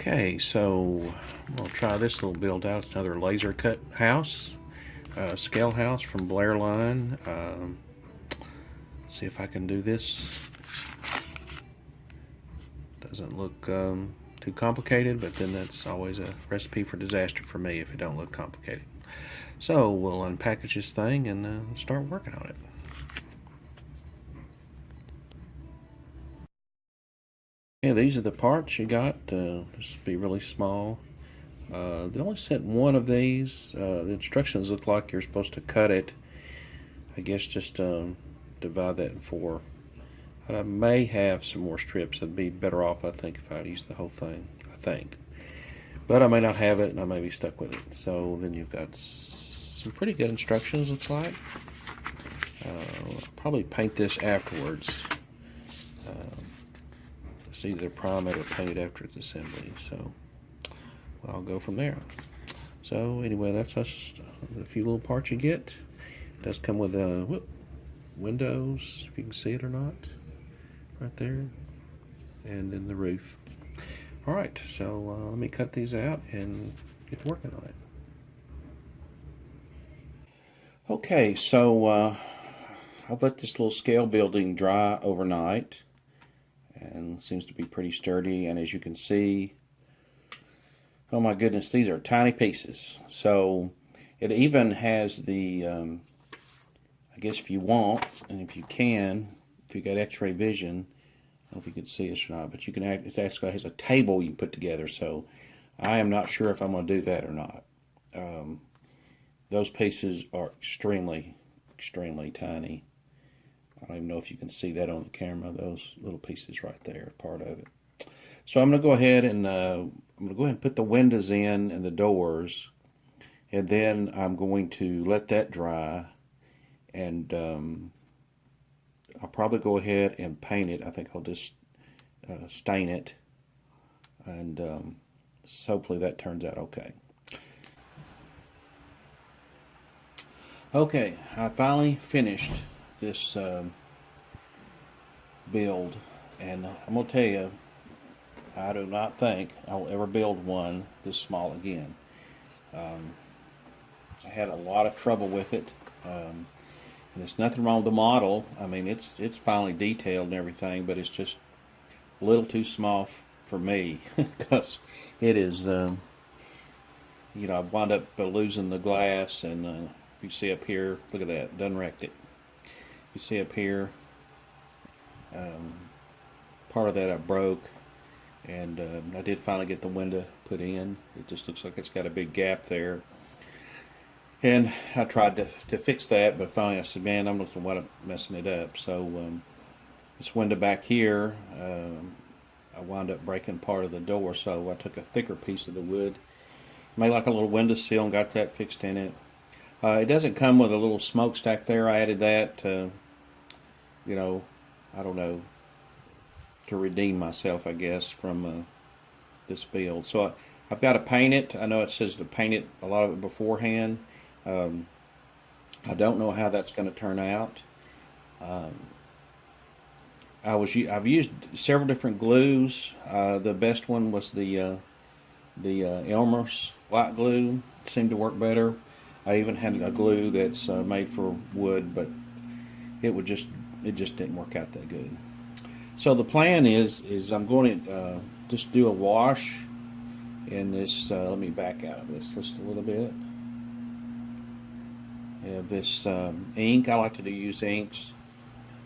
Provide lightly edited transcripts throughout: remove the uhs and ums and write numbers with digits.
Okay, so we'll try this little build out. It's another laser cut house, scale house from Blair Line. See if I can do this. Doesn't look too complicated, but then that's always a recipe for disaster for me if it don't look complicated. So we'll unpackage this thing and start working on it. Yeah, these are the parts you got. This will be really small. They only sent one of these. The instructions look like you're supposed to cut it. I guess just divide that in four. But I may have some more strips. I'd be better off, I think, if I'd use the whole thing. I think. But I may not have it, and I may be stuck with it. So then you've got some pretty good instructions, looks like. I'll probably paint this afterwards. It's either prime it or paint it after its assembly. So I'll go from there. So anyway, that's just a few little parts you get. It does come with windows, if you can see it or not, right there, and then the roof. All right, so let me cut these out and get working on it. Okay, so I've let this little scale building dry overnight, and seems to be pretty sturdy. And as you can see, oh my goodness, these are tiny pieces. So it even has the, I guess if you want, and if you can, if you got x-ray vision, I don't know if you can see this or not, but you can it actually has a table you can put together. So I am not sure if I'm going to do that or not. Those pieces are extremely, extremely tiny. I don't even know if you can see that on the camera. Those little pieces right there are part of it. So I'm going to go ahead and put the windows in and the doors, and then I'm going to let that dry, and I'll probably go ahead and paint it. I think I'll just stain it, and hopefully that turns out okay. Okay, I finally finished this build, and I'm going to tell you, I do not think I'll ever build one this small again. I had a lot of trouble with it, and there's nothing wrong with the model. I mean, it's finely detailed and everything, but it's just a little too small for me because it is, I wound up losing the glass, and if you see up here, look at that, done wrecked it. You see up here, part of that I broke, and I did finally get the window put in. It just looks like it's got a big gap there, and I tried to fix that, but finally I said, man, I'm looking at messing it up. So this window back here, I wound up breaking part of the door, so I took a thicker piece of the wood, made like a little window sill, and got that fixed in it. It doesn't come with a little smokestack there. I added that to, I don't know, to redeem myself, I guess, from this build. So I've got to paint it. I know it says to paint it, a lot of it beforehand. I don't know how that's going to turn out. I've used several different glues. The best one was the Elmer's white glue. It seemed to work better. I even had a glue that's made for wood, but it just didn't work out that good. So the plan is I'm going to just do a wash in this. Let me back out of this just a little bit. This ink. I like to use inks,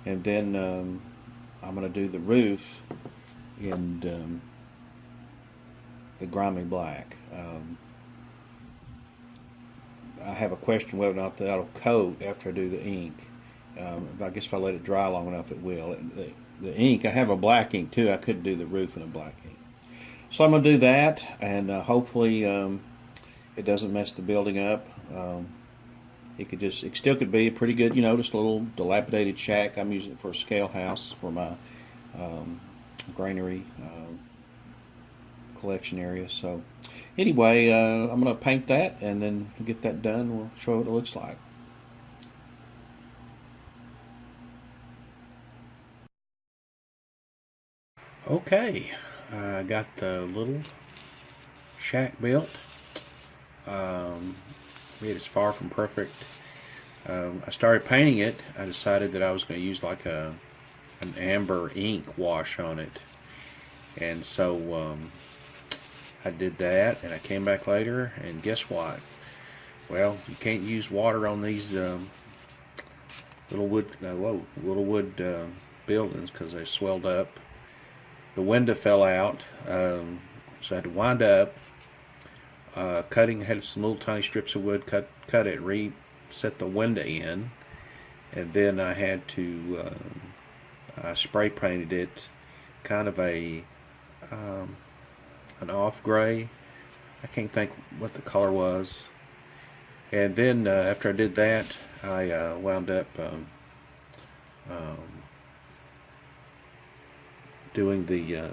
and then I'm going to do the roof in the grimy black. I have a question whether or not that'll coat after I do the ink. I guess if I let it dry long enough, it will. The ink, I have a black ink too. I could do the roof in a black ink. So I'm going to do that, and hopefully it doesn't mess the building up. It still could be a pretty good, just a little dilapidated shack. I'm using it for a scale house for my granary collection area. So anyway, I'm going to paint that, and then get that done. We'll show what it looks like. Okay, I got the little shack built. It is far from perfect. I started painting it. I decided that I was going to use like an amber ink wash on it, and so I did that, and I came back later, and guess what? Well, you can't use water on these little wood buildings because they swelled up. The window fell out, so I had to wind up cutting. Had some little tiny strips of wood, cut it, reset the window in, and then I had to I spray painted it, kind of an off gray. I can't think what the color was. And then after I did that, I wound up doing the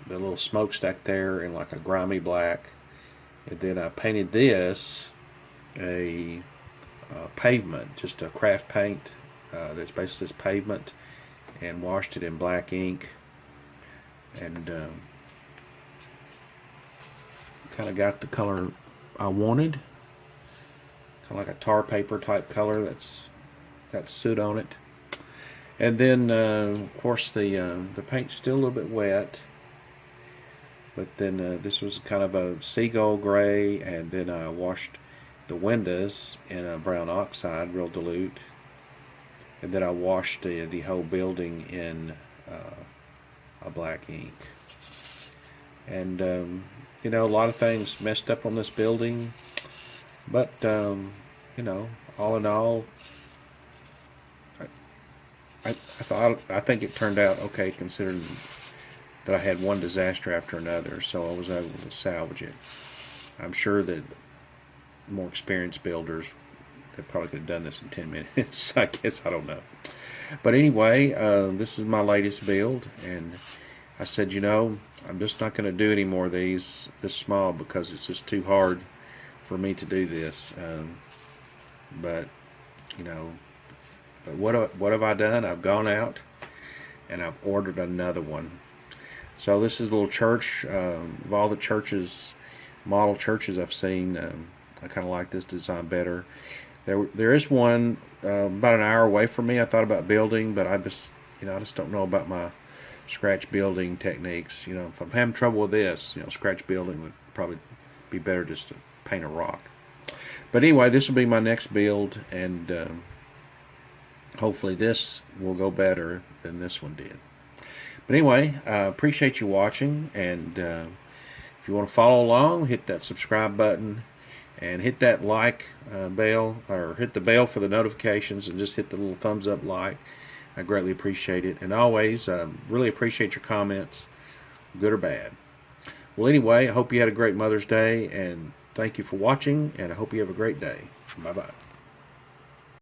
little smokestack there in like a grimy black, and then I painted this a pavement, just a craft paint that's basically this pavement, and washed it in black ink, and kind of got the color I wanted, kind of like a tar paper type color that's got soot on it. And then of course the paint's still a little bit wet, but then this was kind of a seagull gray, and then I washed the windows in a brown oxide, real dilute, and then I washed the whole building in a black ink. And you know, a lot of things messed up on this building, but you know, all in all, I think it turned out okay, considering that I had one disaster after another, so I was able to salvage it. I'm sure that more experienced builders, they probably could have done this in 10 minutes. I guess, I don't know. But anyway, this is my latest build, and I said, you know, I'm just not going to do any more of these this small because it's just too hard for me to do this. But you know, but what have I done? I've gone out and I've ordered another one. So this is a little church. Of all the churches, model churches I've seen, I kind of like this design better. There is one about an hour away from me. I thought about building, but I just don't know about my scratch building techniques. You know, if I'm having trouble with this, you know, scratch building would probably be better just to paint a rock. But anyway, this will be my next build, and hopefully this will go better than this one did. But anyway, I appreciate you watching, and if you want to follow along, hit that subscribe button and hit that like bell, or hit the bell for the notifications, and just hit the little thumbs up like. I greatly appreciate it, and always really appreciate your comments, good or bad. Well, anyway, I hope you had a great Mother's Day, and thank you for watching, and I hope you have a great day. Bye-bye.